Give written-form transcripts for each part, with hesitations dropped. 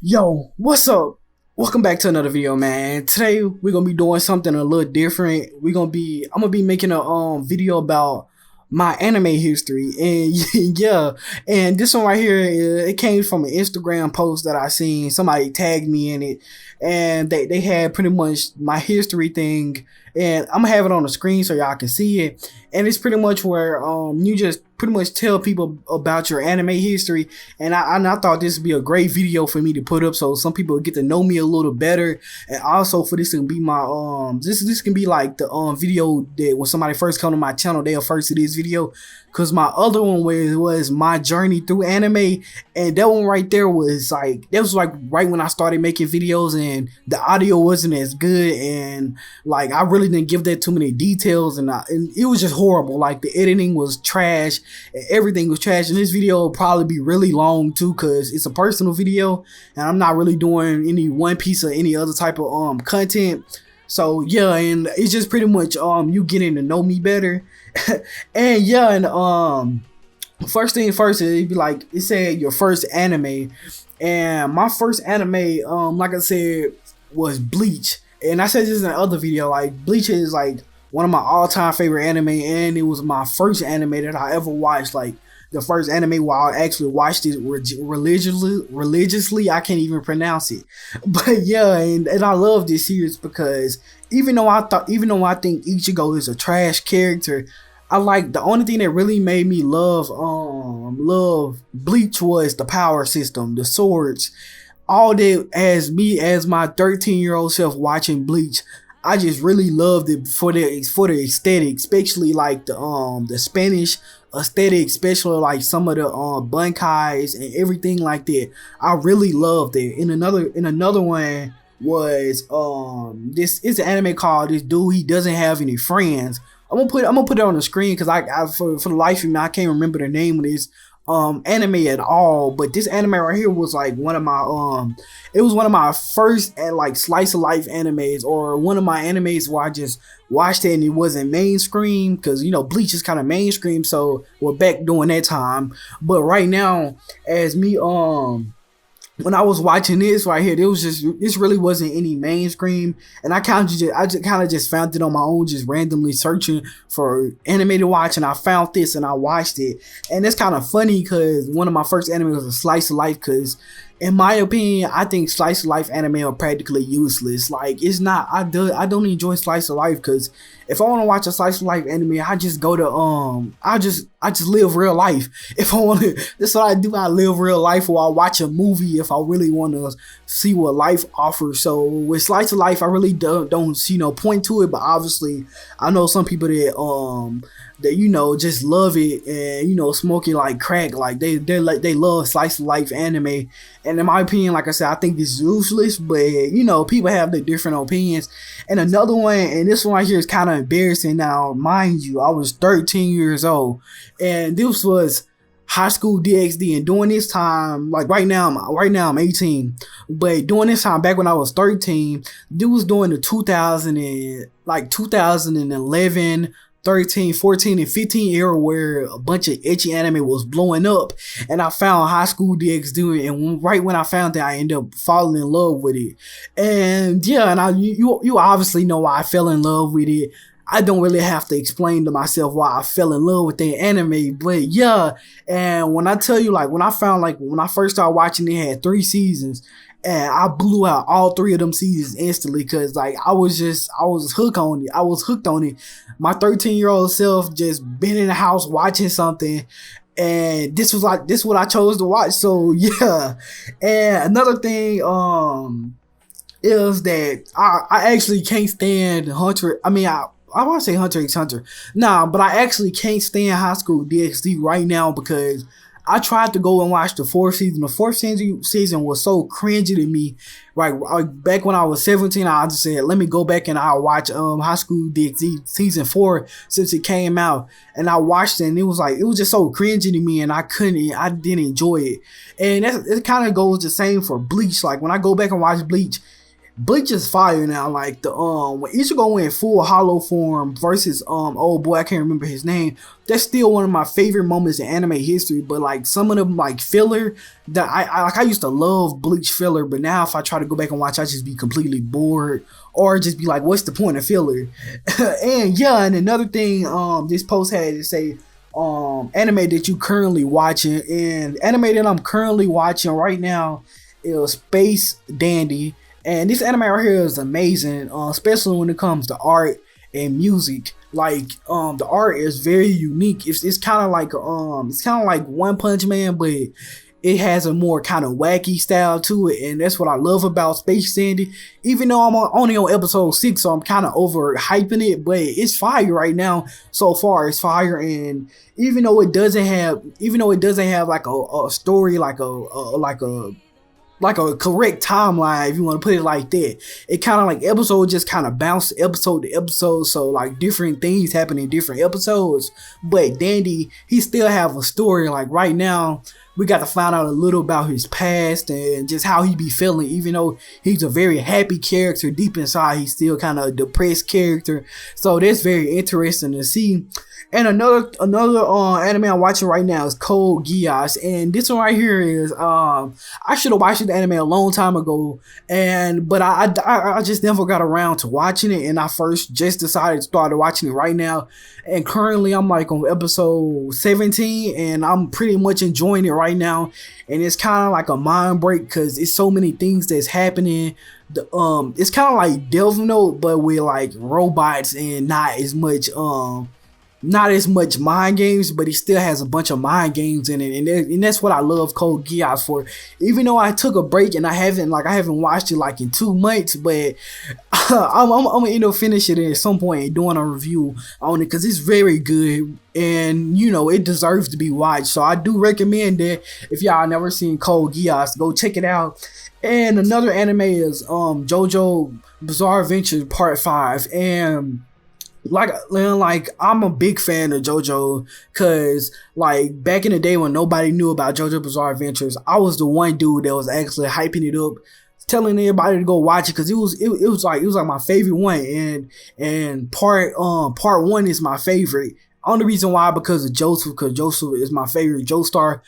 Yo, what's up? Welcome back to another video, man. Today we're gonna be doing something a little different. I'm gonna be making a video about my anime history, and yeah, and this one right here, it came from an Instagram post that I seen. Somebody tagged me in it, and they had pretty much my history thing, and I'm gonna have it on the screen so y'all can see it. And it's pretty much where you just pretty much tell people about your anime history, and I thought this would be a great video for me to put up so some people would get to know me a little better, and also for this to be my this can be like the video that when somebody first come to my channel they'll first see this video, because my other one was my journey through anime, and that one right there was like right when I started making videos and the audio wasn't as good, and like I really didn't give that too many details, and it was just horrible. Like the editing was trash, everything was trash, and this video will probably be really long too because it's a personal video and I'm not really doing any one piece or any other type of content. So yeah, and it's just pretty much you getting to know me better. And yeah, and first thing first, it'd be like it said your first anime, and my first anime like I said was Bleach. And I said this in the other video, like Bleach is like one of my all-time favorite anime, and it was my first anime that I ever watched. Like the first anime where I actually watched it religiously. I can't even pronounce it, but yeah, and I love this series because even though I think Ichigo is a trash character, I like the only thing that really made me love Bleach was the power system, the swords, all that. As my 13-year-old self watching Bleach, I just really loved it for the aesthetic, especially like the Spanish aesthetic, especially like some of the bunkais and everything like that. I really loved it. In another one was this it's an anime called This Dude He Doesn't Have Any Friends. I'm gonna put it on the screen because I for the life of me I can't remember the name of this anime at all, but this anime right here was like one of my it was one of my first like slice of life animes, or one of my animes where I just watched it and it wasn't mainstream, because you know Bleach is kind of mainstream, so we're back during that time. But right now, as me when I was watching this right here, this really wasn't any mainstream, and I kind of just found it on my own, just randomly searching for anime to watch, and I found this and I watched it. And it's kind of funny because one of my first anime was a slice of life, because in my opinion, I think slice of life anime are practically useless. Like it's not, I don't enjoy slice of life, because if I want to watch a slice of life anime, I just go to I just live real life. If I want to, that's what I do. I live real life, or I watch a movie if I really want to see what life offers. So with slice of life, I really don't see no point to it. But obviously, I know some people that you know just love it, and you know smoking like crack, like they love slice of life anime. And in my opinion, like I said, I think it's useless, but you know people have their different opinions. And another one, and this one right here is kind of embarrassing. Now mind you, I was 13 years old, and this was High School DxD. And during this time, like right now I'm 18, but during this time back when I was 13, dude was doing the 2011, 13, 14, and 15 era where a bunch of ecchi anime was blowing up, and I found High School DxD, and right when I found that, I ended up falling in love with it. And yeah, and you obviously know why I fell in love with it. I don't really have to explain to myself why I fell in love with that anime, but yeah. And when I tell you, like when I first started watching, it had 3 seasons, and I blew out all 3 of them seasons instantly, because like I was hooked on it. I was hooked on it. My 13-year-old self just been in the house watching something, and this was what I chose to watch. So yeah. And another thing is that I actually can't stand Hunter. I mean, I want to say Hunter x Hunter. Nah, but I actually can't stand High School DxD right now, because I tried to go and watch the 4th season. The 4th season was so cringy to me. Like back when I was 17, I just said, let me go back and I'll watch High School DxD season 4 since it came out. And I watched it, and it was just so cringy to me, and I didn't enjoy it. And it kind of goes the same for Bleach. Like when I go back and watch Bleach, Bleach is fire now. Like the when Ichigo went full hollow form versus old boy, I can't remember his name. That's still one of my favorite moments in anime history. But like some of them like filler that I used to love Bleach filler, but now if I try to go back and watch, I just be completely bored or just be like, what's the point of filler? And yeah, and another thing this post had to say anime that you currently watching, and anime that I'm currently watching right now is Space Dandy. And this anime right here is amazing, especially when it comes to art and music. Like the art is very unique. It's kind of like One Punch Man, but it has a more kind of wacky style to it, and that's what I love about Space Dandy. Even though I'm only on episode 6, so I'm kind of over hyping it, but it's fire right now. So far, it's fire, and even though it doesn't have like a story, like a correct timeline, if you want to put it like that. It kind of like episode just kind of bounce episode to episode, so like different things happen in different episodes. But Dandy, he still have a story. Like right now, we got to find out a little about his past and just how he be feeling. Even though he's a very happy character, deep inside he's still kind of a depressed character. So that's very interesting to see. And another anime I'm watching right now is Code Geass, and this one right here is I should have watched the anime a long time ago, but I just never got around to watching it, and I first just decided to start watching it right now, and currently I'm like on episode 17, and I'm pretty much enjoying it right now, and it's kind of like a mind break because it's so many things that's happening. It's kind of like Death Note, but with like robots and not as much mind games, but he still has a bunch of mind games in it, and that's what I love Code Geass for. Even though I took a break and I haven't watched it like in 2 months, but I'm gonna end up finishing it at some point and doing a review on it because it's very good, and you know it deserves to be watched. So I do recommend that if y'all never seen Code Geass, go check it out. And another anime is JoJo Bizarre Adventure Part 5, and like I'm a big fan of JoJo because like back in the day when nobody knew about JoJo Bizarre Adventures, I was the one dude that was actually hyping it up, telling everybody to go watch it because it was like my favorite one, and part 1 is my favorite. Only reason why because of Joseph, because Joseph is my favorite Joestar.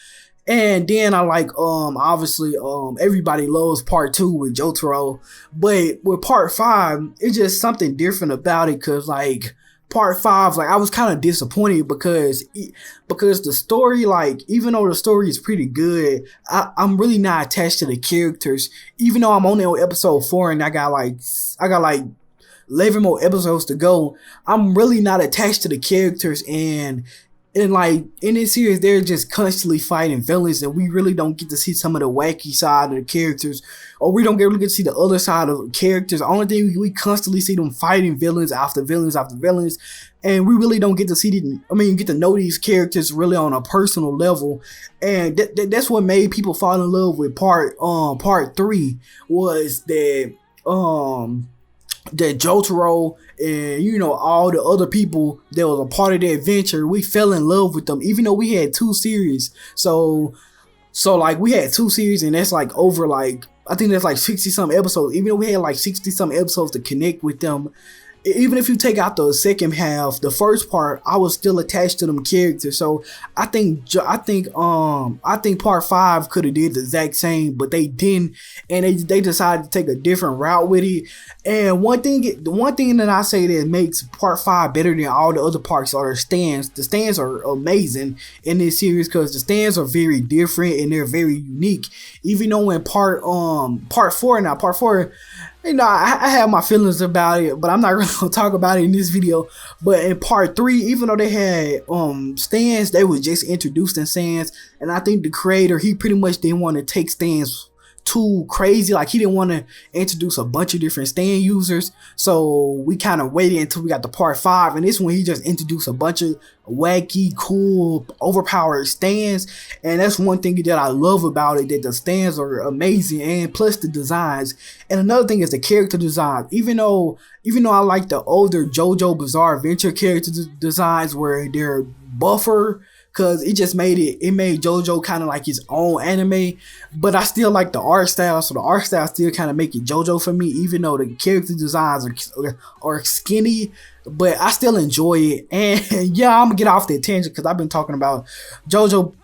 And then I like obviously everybody loves part 2 with Jotaro, but with part 5 it's just something different about it because like part 5, like I was kind of disappointed because the story, like even though the story is pretty good, I'm really not attached to the characters. Even though I'm only on episode 4 and I got like 11 more episodes to go, I'm really not attached to the characters, and like in this series they're just constantly fighting villains, and we really don't get to see some of the wacky side of the characters, or we don't really get to see the other side of the characters. The only thing we constantly see them fighting villains after villains after villains, and we really don't get to see get to know these characters really on a personal level. And that's what made people fall in love with part 3 was that Jotaro and you know all the other people that was a part of the adventure, we fell in love with them even though we had 2 series. So like we had 2 series, and that's like over like I think that's like 60 some episodes. Even though we had like 60 some episodes to connect with them, even if you take out the second half, the first part, I was still attached to them characters. So I think part 5 could have did the exact same, but they didn't, and they decided to take a different route with it. And the one thing that I say that makes part 5 better than all the other parts are the stands. The stands are amazing in this series because the stands are very different and they're very unique. Even though in part 4, you know, I have my feelings about it, but I'm not really gonna talk about it in this video. But in part 3, even though they had stands, they were just introducing stands, and I think the creator, he pretty much didn't want to take stands too crazy. Like he didn't want to introduce a bunch of different stand users, so we kind of waited until we got to part 5, and this one he just introduced a bunch of wacky, cool, overpowered stands. And that's one thing that I love about it, that the stands are amazing, and plus the designs. And another thing is the character design. Even though I like the older JoJo Bizarre Adventure character designs where they're buffer, because it made JoJo kind of like his own anime. But I still like the art style, so the art style still kind of make it JoJo for me, even though the character designs are skinny. But I still enjoy it. And yeah, I'm gonna get off the tangent because I've been talking about JoJo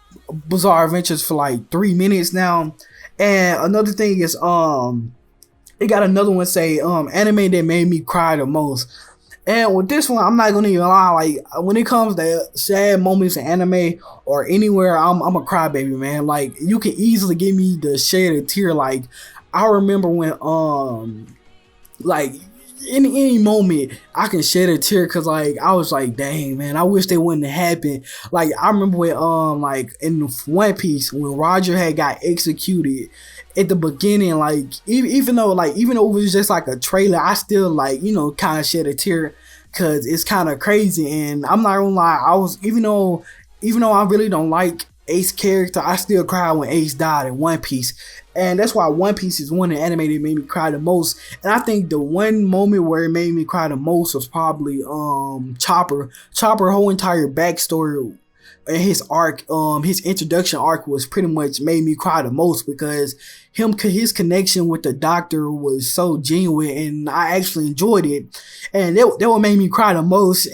Bizarre Adventures for like 3 minutes now. And another thing is it got another one say anime that made me cry the most. And with this one, I'm not gonna even lie. Like when it comes to sad moments in anime or anywhere, I'm a crybaby, man. Like you can easily give me the shed a tear. Like I remember when like in any moment I can shed a tear because like I was like, dang man, I wish they wouldn't have happened. Like I remember when like in One Piece when Roger had got executed at the beginning, like even though it was just like a trailer, I still like, you know, kind of shed a tear because it's kind of crazy. And I'm not gonna lie, I was even though I really don't like Ace character, I still cried when Ace died in One Piece. And that's why One Piece is one of the anime that made me cry the most. And I think the one moment where it made me cry the most was probably Chopper whole entire backstory and his arc, his introduction arc was pretty much made me cry the most because his connection with the doctor was so genuine and I actually enjoyed it. And that what made me cry the most.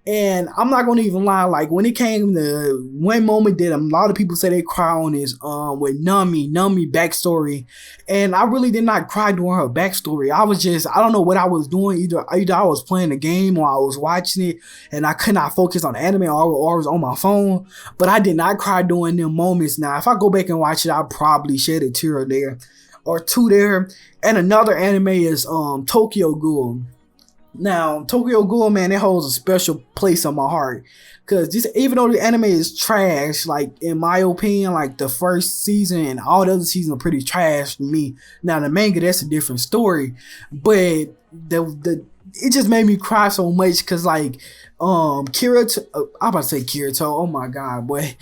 And I'm not gonna even lie, like when it came to one moment that a lot of people say they cry on is with Nami backstory. And I really did not cry during her backstory. I don't know what I was doing. Either I was playing the game or I was watching it and I could not focus on the anime or I was on my phone. But I did not cry during them moments. Now if I go back and watch it, I'll probably shed a tear there or two there. And another anime is Tokyo Ghoul. Now, Tokyo Ghoul, man, it holds a special place on my heart. Because even though the anime is trash, like, in my opinion, like, the first season and all the other seasons are pretty trash to me. Now, the manga, that's a different story. But it just made me cry so much because, like, Kirito, I'm about to say Kirito, oh my god, boy.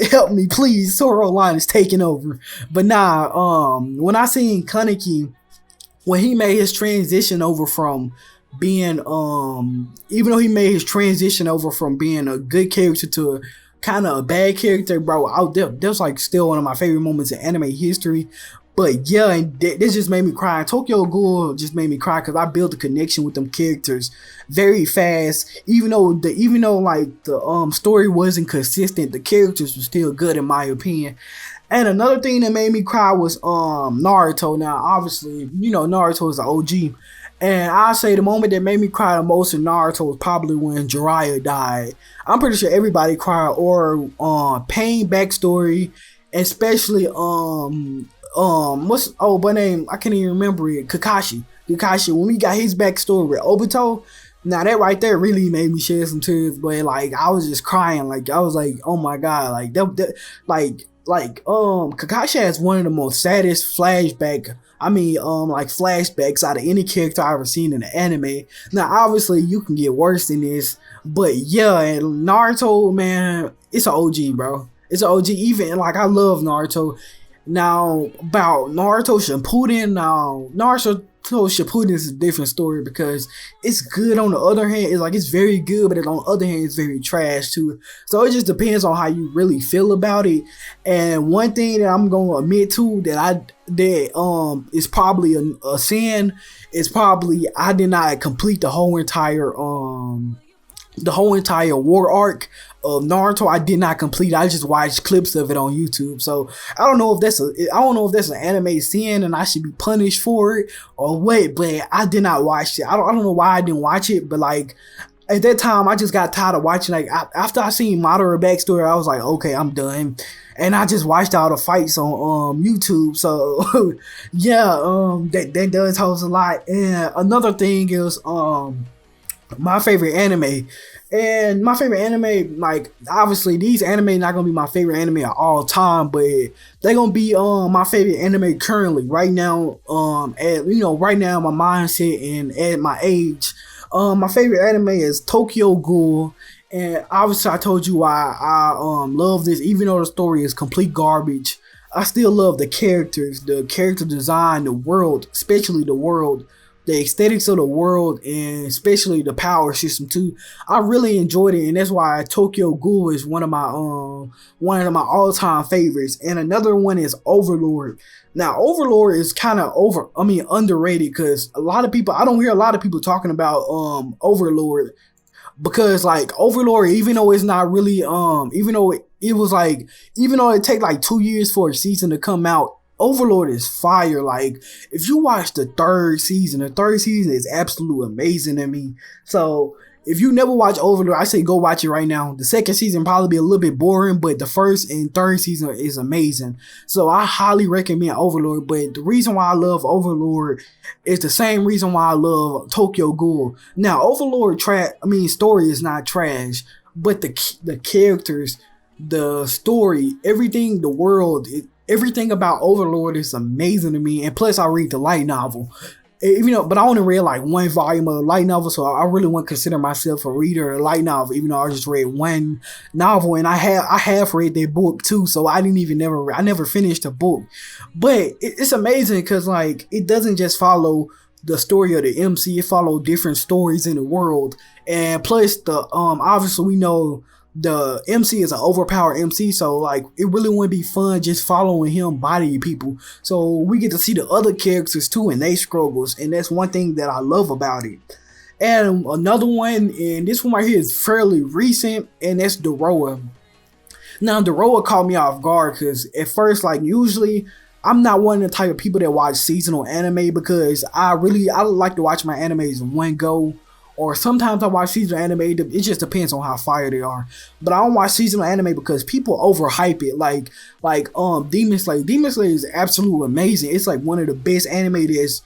Help me, please. Soro line is taking over. But nah, when I seen Kaneki, when he made his transition over from being even though he made his transition over from being a good character to kind of a bad character, bro, that's like still one of my favorite moments in anime history. But yeah, and this just made me cry. Tokyo Ghoul just made me cry because I built a connection with them characters very fast. Even though like the story wasn't consistent, the characters were still good in my opinion. And another thing that made me cry was Naruto. Now obviously, you know, Naruto is the OG. And I say the moment that made me cry the most in Naruto was probably when Jiraiya died. I'm pretty sure everybody cried, or Pain backstory, especially what's boy name? I can't even remember it. Kakashi. When we got his backstory with Obito. Now that right there really made me shed some tears, but like I was just crying. Like I was like, oh my god, like Kakashi has one of the most saddest flashbacks out of any character I've ever seen in the anime. Now, obviously, you can get worse than this, but yeah, and Naruto, man, it's an OG, bro. It's an OG. Even like I love Naruto. Now about Naruto Shippuden is a different story because it's good on the other hand. It's very good, but on the other hand, it's very trash too. So it just depends on how you really feel about it. And one thing that I'm gonna admit to that is probably a sin is probably I did not complete the whole entire war arc of Naruto. I did not complete. I just watched clips of it on YouTube. So I don't know if that's an anime sin and I should be punished for it or what. But I did not watch it. I don't know why I didn't watch it. But like at that time, I just got tired of watching. Like after I seen Madara backstory, I was like, okay, I'm done. And I just watched all the fights on YouTube. So yeah, that does host a lot. And another thing is my favorite anime. And my favorite anime, like obviously these anime not gonna be my favorite anime of all time, but they're gonna be my favorite anime currently right now. Right now my mindset and at my age, my favorite anime is Tokyo Ghoul. And obviously I told you why I love this, even though the story is complete garbage. I still love the characters, the character design, the world, especially the world. the aesthetics of the world, and especially the power system too. I really enjoyed it, and that's why Tokyo Ghoul is one of my all time favorites. And another one is Overlord. Now Overlord is kind of underrated, because a lot of people, I don't hear a lot of people talking about Overlord, because like Overlord, even though it's not really even though it was like, even though it take like 2 years for a season to come out, Overlord is fire. Like, if you watch the third season is absolutely amazing to me. So if you never watch Overlord, I say go watch it right now. The second season probably be a little bit boring, but the first and third season is amazing. So I highly recommend Overlord. But the reason why I love Overlord is the same reason why I love Tokyo Ghoul. Now Overlord story is not trash, but the characters, the story, everything, the world, everything about Overlord is amazing to me. And plus I read the light novel. But I only read like one volume of the light novel, so I really wouldn't consider myself a reader of the light novel, even though I just read one novel, and I have read their book too, so I never finished the book. But it's amazing, because like, it doesn't just follow the story of the MC, it follows different stories in the world. And plus the obviously we know the MC is an overpowered MC, so like, it really wouldn't be fun just following him body people. So we get to see the other characters too and they struggles, and that's one thing that I love about it. And another one, and this one right here is fairly recent, and that's Doroa. Now Doroa caught me off guard, because at first, like, usually I'm not one of the type of people that watch seasonal anime, because I like to watch my animes in one go. Or sometimes I watch seasonal anime. It just depends on how fire they are. But I don't watch seasonal anime because people overhype it. Like Demon Slayer. Demon Slayer is absolutely amazing. It's like one of the best anime that's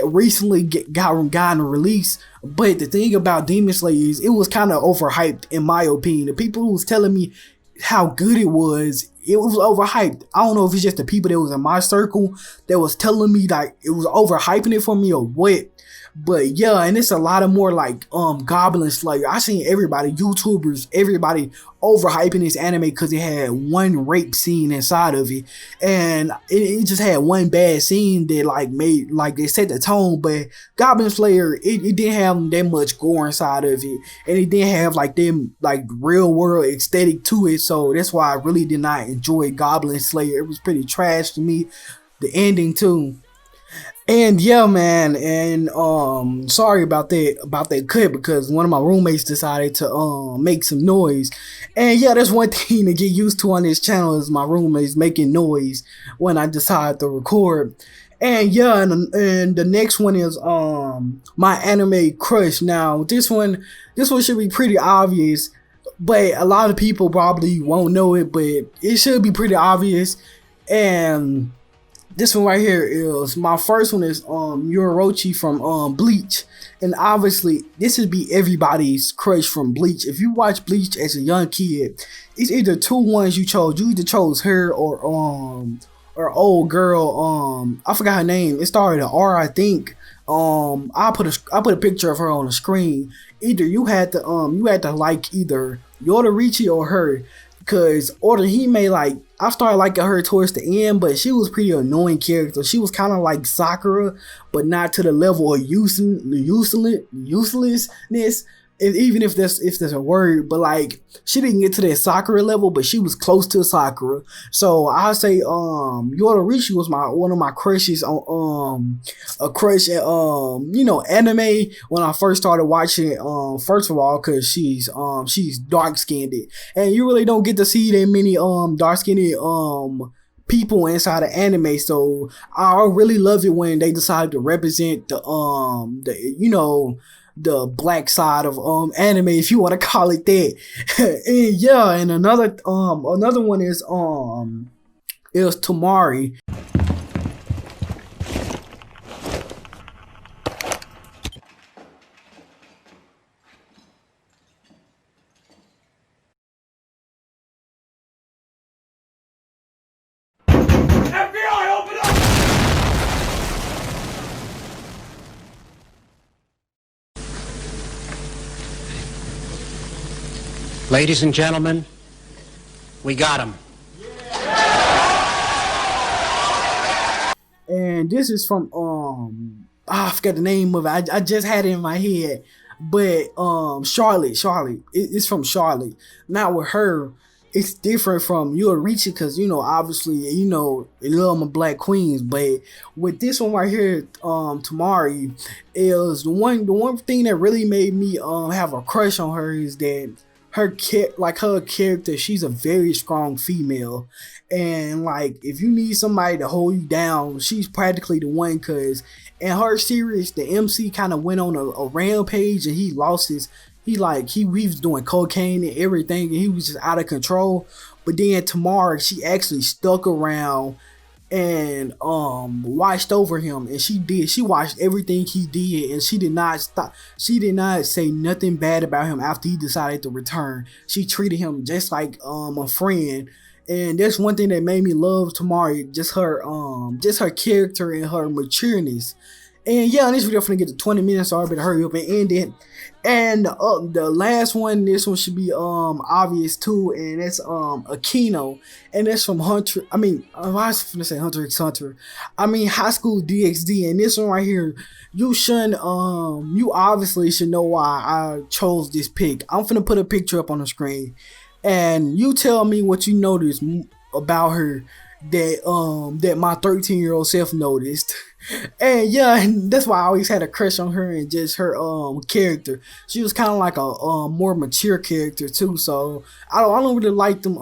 recently gotten released. But the thing about Demon Slayer is it was kind of overhyped, in my opinion. The people who was telling me how good it was overhyped. I don't know if it's just the people that was in my circle that was telling me like it was overhyping it for me or what. But yeah, and it's a lot of more like Goblin Slayer. I seen everybody, YouTubers, everybody overhyping this anime because it had one rape scene inside of it, and it just had one bad scene that like made, like, they set the tone. But Goblin Slayer, it didn't have that much gore inside of it, and it didn't have like them like real world aesthetic to it. So that's why I really did not enjoy Goblin Slayer. It was pretty trash to me. The ending too. And yeah, man, and sorry about that cut, because one of my roommates decided to make some noise. And yeah, that's one thing to get used to on this channel, is my roommates making noise when I decide to record. And yeah, and the next one is my anime crush. Now this one should be pretty obvious, but a lot of people probably won't know it, but it should be pretty obvious. And this one right here is my first one, is Yorochi from Bleach. And obviously this would be everybody's crush from Bleach. If you watch Bleach as a young kid, it's either two ones you chose. You either chose her or old girl, I forgot her name. It started with R, I think. I put a picture of her on the screen. Either you had to like either Yorichi or her, because Orihime, like, I started liking her towards the end, but she was pretty annoying character. She was kind of like Sakura, but not to the level of uselessness. Even if there's a word, but like, she didn't get to that Sakura level, but she was close to Sakura. So I say Yorichi was one of my crushes on a crush at anime when I first started watching. First of all, because she's dark skinned, and you really don't get to see that many dark skinned people inside of anime. So I really love it when they decide to represent the black side of anime, if you want to call it that. And yeah, and another one is Tamari. FBI, open up! Ladies and gentlemen, we got him. And this is from I forgot the name of it. I just had it in my head. But Charlotte, it's from Charlotte. Now with her, it's different from Yurichi because obviously they love my black queens. But with this one right here, Tamari, is the one thing that really made me have a crush on her is that her character, she's a very strong female, and like if you need somebody to hold you down, she's practically the one. Cause in her series, the MC kind of went on a rampage and he lost his. He was doing cocaine and everything, and he was just out of control. But then Tamara, she actually stuck around and watched over him, and she watched everything he did, and she did not say nothing bad about him after he decided to return. She treated him just like a friend, and that's one thing that made me love Tamara, just her character and her matureness. And yeah, in this video I'm finna get to 20 minutes, so I better hurry up and end it. And the last one, this one should be obvious too, and it's Aquino, and that's from Hunter. I was finna say Hunter x Hunter. High School DxD, and this one right here, you obviously should know why I chose this pick. I'm finna put a picture up on the screen, and you tell me what you noticed about her that my 13-year-old self noticed. And yeah, and that's why I always had a crush on her and just her character. She was kind of like a more mature character too. So I don't really like them.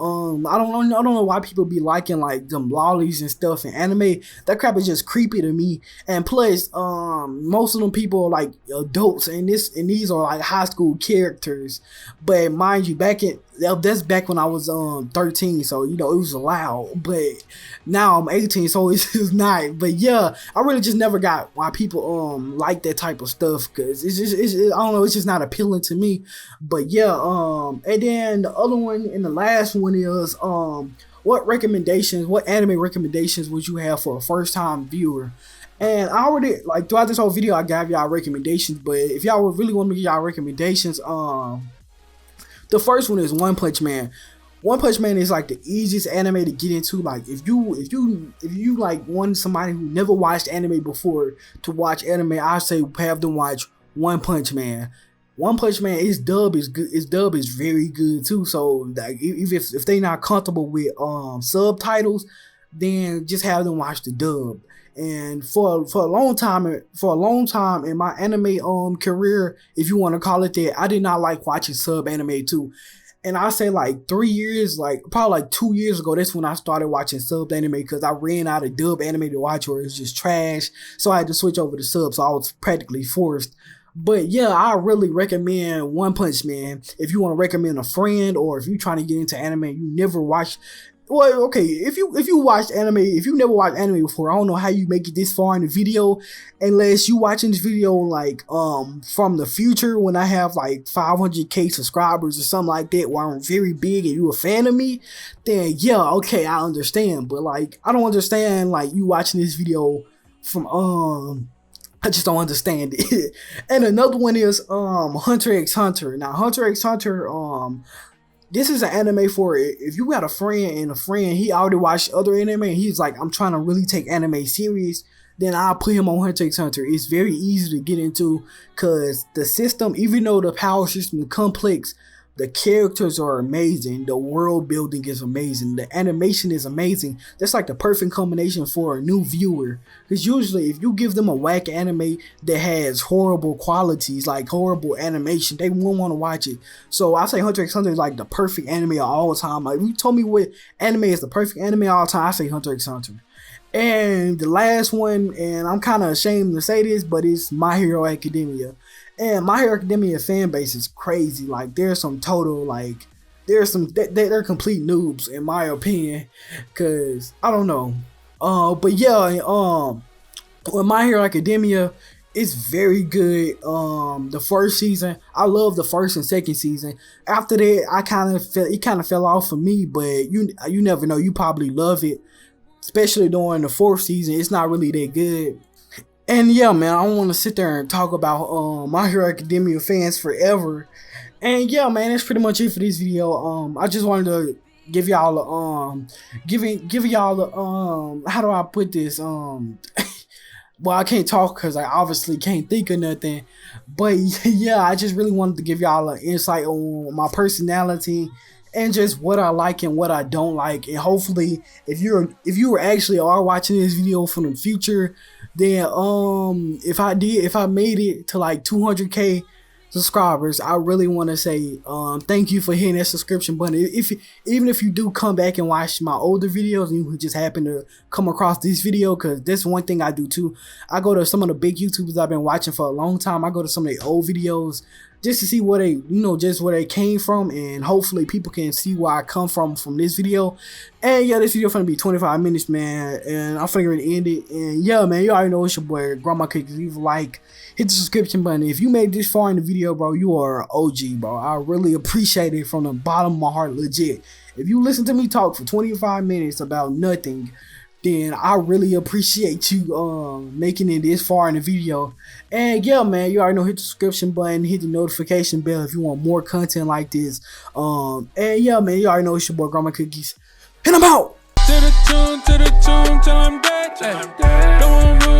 I don't know why people be liking like them lollies and stuff in anime. That crap is just creepy to me. And plus, most of them people are like adults, and these are like high school characters. But mind you, that's back when I was 13, so it was allowed. But now I'm 18, so it's just not. But yeah, I really just never got why people like that type of stuff, because I don't know, it's just not appealing to me. But yeah, and then the other one and the last one is what anime recommendations would you have for a first time viewer? And I already, like, throughout this whole video I gave y'all recommendations, but if y'all would really want me to give y'all recommendations, the first one is One Punch Man. One Punch Man is like the easiest anime to get into. Like if you like want somebody who never watched anime before to watch anime, I say have them watch One Punch Man. One Punch Man, his dub is good. His dub is very good too. So like, if they not comfortable with subtitles, then just have them watch the dub. And for a long time in my anime career, if you want to call it that, I did not like watching sub anime too. And I say like 3 years, like probably like 2 years ago, that's when I started watching sub anime, because I ran out of dub anime to watch, or it's just trash. So I had to switch over to sub, so I was practically forced. But yeah, I really recommend One Punch Man if you want to recommend a friend, or if you're trying to get into anime and you never watched. Well, okay, if you watched anime, if you never watched anime before, I don't know how you make it this far in the video, unless you watching this video like from the future when I have like 500k subscribers or something like that, where I'm very big and you a fan of me. Then yeah, okay, I understand. But like, I don't understand like you watching this video from I just don't understand it. And another one is Hunter x Hunter. Now Hunter x Hunter, this is an anime for if you got a friend and he already watched other anime and he's like, I'm trying to really take anime serious, then I'll put him on Hunter x Hunter. It's very easy to get into, because the system, even though the power system is complex, the characters are amazing, the world building is amazing, the animation is amazing. That's like the perfect combination for a new viewer, because usually if you give them a whack anime that has horrible qualities, like horrible animation, they won't want to watch it. So I say Hunter x Hunter is like the perfect anime of all time. Like, if you told me what anime is the perfect anime of all time, I say Hunter x Hunter. And the last one, and I'm kind of ashamed to say this, but it's My Hero Academia. And My Hero Academia fan base is crazy. Like, there's some total, like, they're complete noobs in my opinion, cause I don't know. But yeah, with My Hero Academia, it's very good. The first season, I love the first and second season. After that, it kind of fell off for me. But you never know. You probably love it, especially during the fourth season. It's not really that good. And yeah, man, I don't want to sit there and talk about My Hero Academia fans forever. And yeah, man, that's pretty much it for this video. I just wanted to give y'all give y'all how do I put this? well, I can't talk because I obviously can't think of nothing. But yeah, I just really wanted to give y'all an insight on my personality and just what I like and what I don't like. And hopefully, if you actually are watching this video from the future, then if I made it to like 200K subscribers, I really want to say thank you for hitting that subscription button. Even if you do come back and watch my older videos and you just happen to come across this video, because that's one thing I do too. I go to some of the big YouTubers I've been watching for a long time. I go to some of their old videos just to see where they, just where they came from, and hopefully people can see where I come from this video. And yeah, this video finna be 25 minutes, man, and I'm finna ready to end it. And yeah, man, you already know it's your boy Grandma Cookies. Leave a like, hit the subscription button. If you made this far in the video, bro, you are an OG, bro. I really appreciate it from the bottom of my heart, legit. If you listen to me talk for 25 minutes about nothing, then I really appreciate you making it this far in the video. And yeah, man, you already know, hit the subscription button, hit the notification bell if you want more content like this. And yeah, man, you already know it's your boy Grandma Cookies, and I'm out. To the tune, till I'm dead. Don't